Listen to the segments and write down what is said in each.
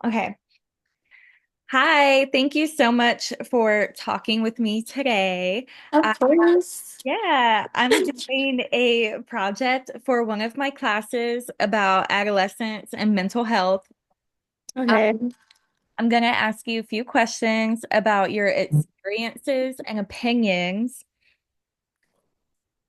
Okay. Hi, thank you so much for talking with me today. Of Uh, course. I'm doing a project for one of my classes about adolescence and mental health. Uh, Okay. I'm going to ask you a few questions about your experiences and opinions.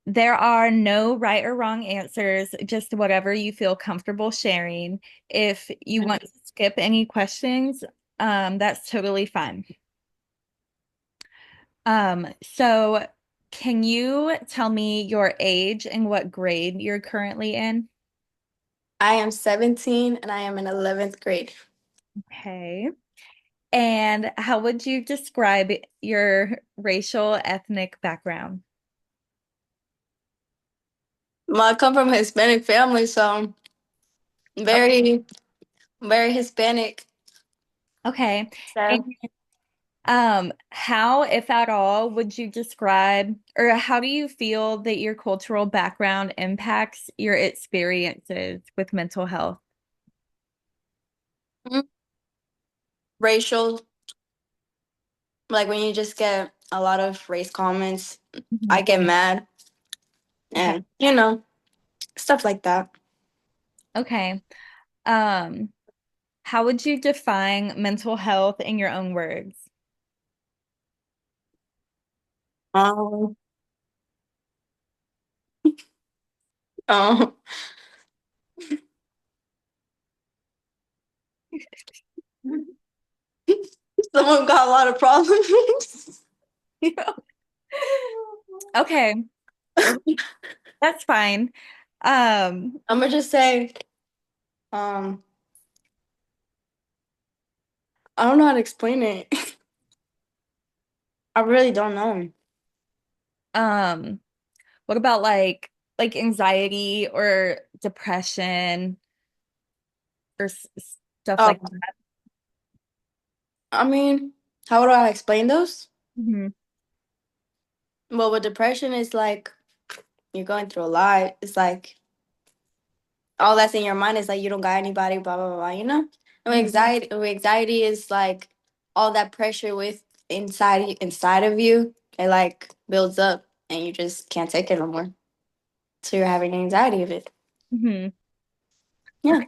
There are no right or wrong answers, just whatever you feel comfortable sharing. If you want to skip any questions, that's totally fine. So can you tell me your age and what grade you're currently in? I am 17 and I am in 11th grade. Okay. And how would you describe your racial ethnic background? Well, I come from a Hispanic family, so Okay. very, very Hispanic. Okay. And So, how, if at all, would you describe or how do you feel that your cultural background impacts your experiences with mental health? mm, racial, like when you just get a lot of race comments, I Mhm. get mad Okay. and, stuff like that. Okay. Um, How would you define mental health in your own words? Um, um, someone got a lot of problems. Okay, okay, that's fine. Um, I'm gonna just say, um, I don't know how to explain it. I really don't know. um, what about like anxiety or depression or stuff like Um, I mean, how would I explain those? that? Mhm. Well, with depression, it's like you're going through a lot. It's like all that's in your mind is like you don't got anybody, blah blah blah, blah, you know? And Mhm. anxiety is like all that pressure with inside of you. It like builds up and you just can't take it no more. So you're having anxiety of it. Mhm. Yeah.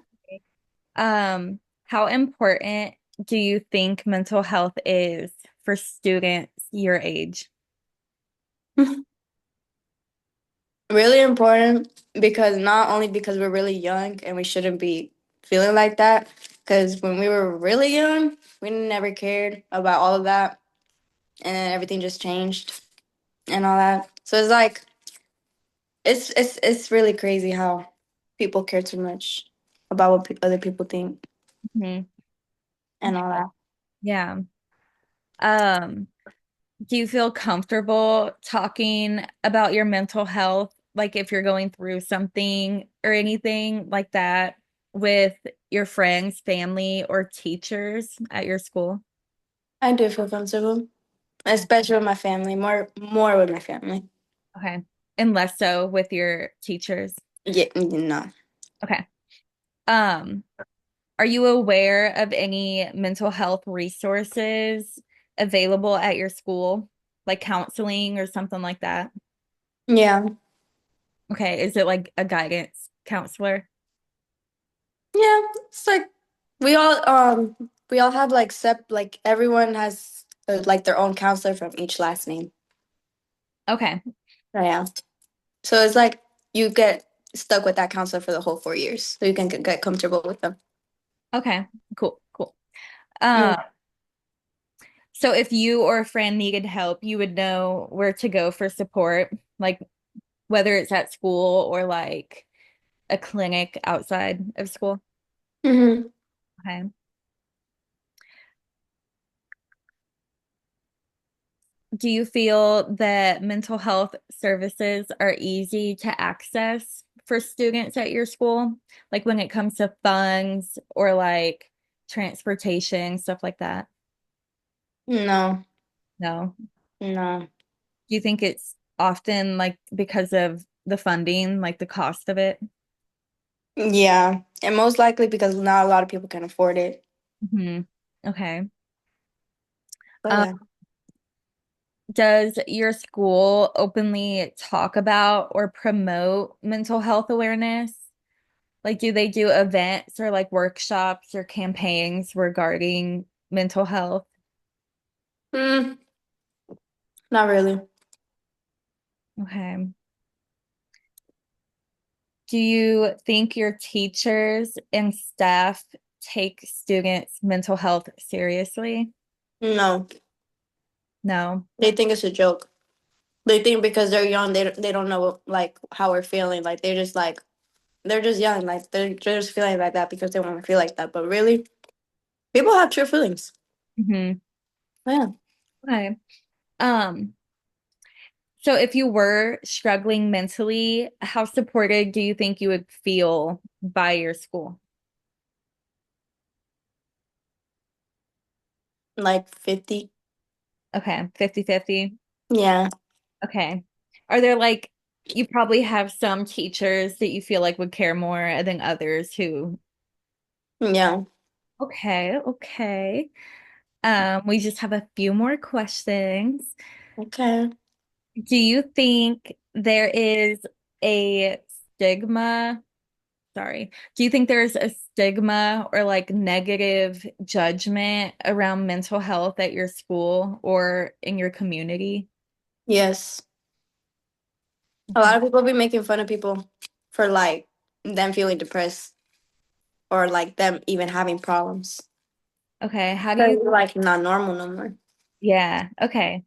Okay. How important do you think mental health is for students your age? Really important because not only because we're really young and we shouldn't be feeling like that, because when we were really young, we never cared about all of that and then everything just changed and all that. So it's like it's really crazy how people care too much about what other people think Mhm. and all that. Yeah. Um, Do you feel comfortable talking about your mental health, like if you're going through something or anything like that with your friends, family, or teachers at your school? I do feel comfortable, especially with my family, more with my family. Okay. And less so with your teachers. Yeah, no. Okay. Um, are you aware of any mental health resources available at your school, like counseling or something like that? Yeah. Okay. Is it like a guidance counselor? Yeah, it's like we all have like like everyone has like their own counselor from each last name. Okay. Oh, yeah. So it's like you get stuck with that counselor for the whole 4 years, so you can get comfortable with them. Okay. Cool. Cool. Mm. Uh, so if you or a friend needed help, you would know where to go for support, like whether it's at school or like a clinic outside of school. Hmm. Okay. Do you feel that mental health services are easy to access for students at your school? Like when it comes to funds or like transportation, stuff like that? No, No. no. Do you think it's often like because of the funding, like the cost of it? Yeah, and most likely because not a lot of people can afford it. Hmm. Okay. But Um, yeah. does your school openly talk about or promote mental health awareness? Like, do they do events or like workshops or campaigns regarding mental health? Mm, not really. Okay. Do you think your teachers and staff take students' mental health seriously? No, No. they think it's a joke. They think because they're young, they don't know like how we're feeling. Like they're just young. Like they're just feeling like that because they want to feel like that. But really, people have true feelings. Hmm. Yeah. Okay. Um, so if you were struggling mentally, how supported do you think you would feel by your school? Like 50. Okay, 50-50. Yeah. Okay. Are there like you probably have some teachers that you feel like would care more than others who Yeah. okay, okay. We just have a few more questions. Okay. Do you think there is a stigma? Sorry. Do you think there's a stigma or like negative judgment around mental health at your school or in your community? Yes. A lot Okay. of people be making fun of people for like them feeling depressed or like them even having problems. Okay. How do They're you, like not normal no more. yeah, okay.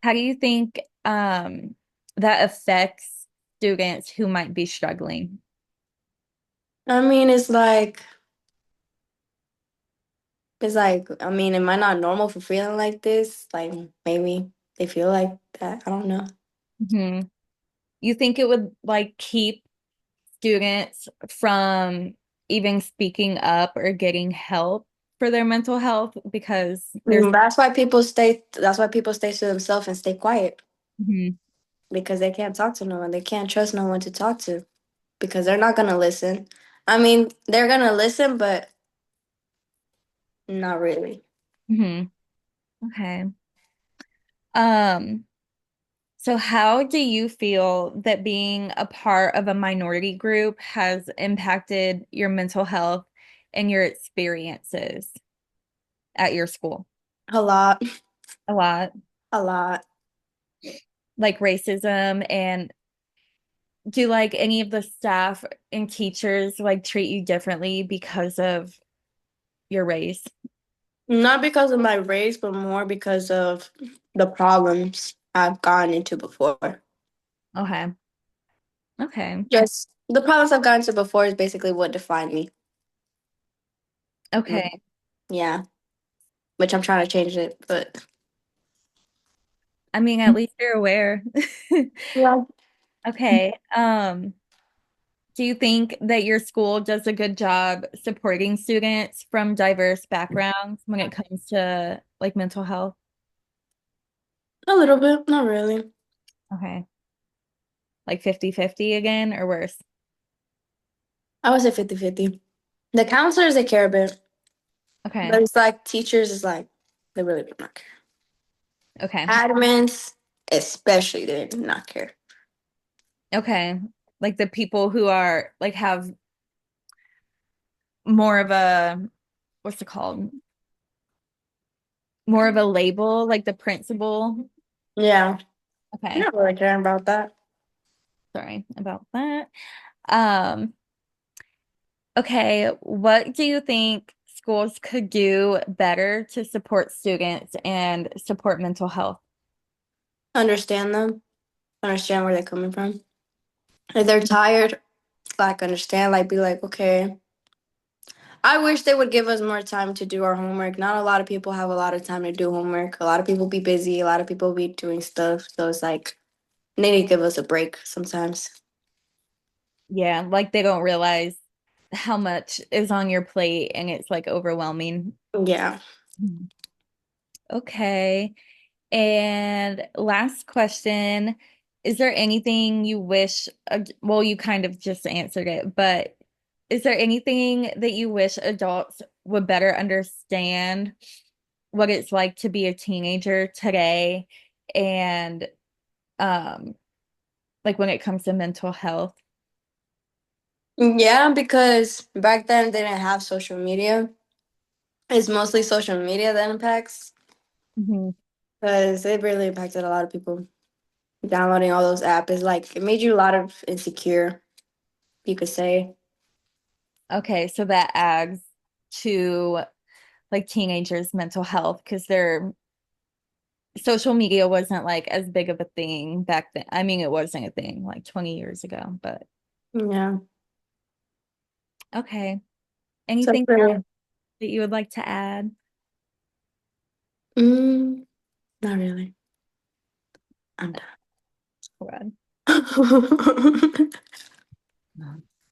How do you think that affects students who might be struggling? I mean, I mean, am I not normal for feeling like this? Like maybe they feel like that. I don't know. Hmm. You think it would like keep students from even speaking up or getting help for their mental health because there's That's why people stay to themselves and stay quiet Mhm. because they can't talk to no one. They can't trust no one to talk to because they're not gonna listen. I mean, they're gonna listen, but not really. Mhm. Okay. Um, so how do you feel that being a part of a minority group has impacted your mental health and your experiences at your school? A lot, A lot, a lot. like racism, and do like any of the staff and teachers like treat you differently because of your race? Not because of my race, but more because of the problems I've gone into before. Okay. Okay. Just the problems I've gotten into before is basically what defined me. Mm, Okay. yeah, which I'm trying to change it, but I mean, at least you're aware. yeah, Okay. Do you think that your school does a good job supporting students from diverse backgrounds when it comes to like mental health? a little bit, not really. Okay. Like 50-50 again or worse? I would say 50-50. The counselors, they care a bit, Okay. but it's like teachers is like, they really do not care. Okay. Admins, especially, they do not care. Okay. Like the people who are like have more of a what's it called? More of a label, like the principal. Yeah, they're Okay. not really caring about that. Sorry about that. Um, okay, what do you think schools could do better to support students and support mental health? Understand them, understand where they're coming from. If they're tired, like understand, like be like, okay. I wish they would give us more time to do our homework. Not a lot of people have a lot of time to do homework. A lot of people be busy. A lot of people be doing stuff. So it's like they need to give us a break sometimes. Yeah, like they don't realize how much is on your plate and it's like overwhelming. Yeah. Mhm. Okay. And last question, is there anything you wish, well, you kind of just answered it, but is there anything that you wish adults would better understand what it's like to be a teenager today and um like when it comes to mental health. Yeah, because back then they didn't have social media. It's mostly social media that impacts, Mhm. because it really impacted a lot of people. Downloading all those apps is like it made you a lot of insecure, you could say. Okay, so that adds to like teenagers' mental health because their social media wasn't like as big of a thing back then. I mean, it wasn't a thing like 20 years ago, but Yeah. okay. So Anything else really, that you would like to add? not really. I'm Fred? done.